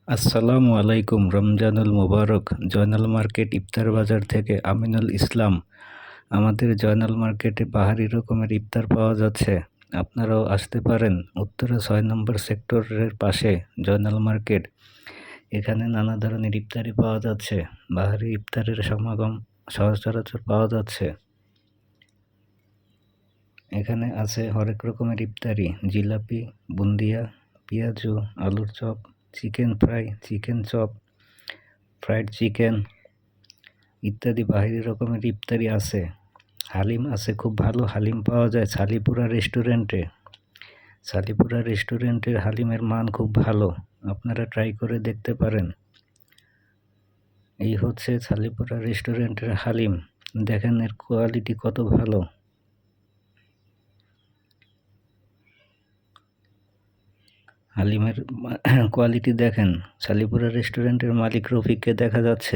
আসসালামু আলাইকুম। রমজানুল মোবারক। জয়নাল মার্কেট ইফতার বাজার থেকে আমিনুল ইসলাম। আমাদের জয়নাল মার্কেটে পাহাড়ি রকমের ইফতার পাওয়া যাচ্ছে, আপনারাও আসতে পারেন। উত্তরা ৬ নম্বর সেক্টরের পাশে জয়নাল মার্কেট। এখানে নানা ধরনের ইফতারি পাওয়া যাচ্ছে, বাহারি ইফতারের সমাগম সচরাচর পাওয়া যাচ্ছে। এখানে আছে হরেক রকমের ইফতারি, জিলাপি, বুন্দিয়া, পেঁয়াজু, আলুর chop, chicken fry, chicken chop, fried chicken ইত্যাদি বাহিরি রকমের ইফতারি আছে। হালিম আছে, খুব ভালো হালিম পাওয়া যায় ছালিপুরা রেস্টুরেন্টে। ছালিপুরা রেস্টুরেন্টের হালিমের মান খুব ভালো, আপনারা ট্রাই করে দেখতে পারেন। এই হচ্ছে ছালিপুরা রেস্টুরেন্টের হালিম, দেখেন এর কোয়ালিটি কত ভালো। হালিমের কোয়ালিটি দেখেন। ছালিপুরা রেস্টুরেন্টের মালিক রফিককে দেখা যাচ্ছে।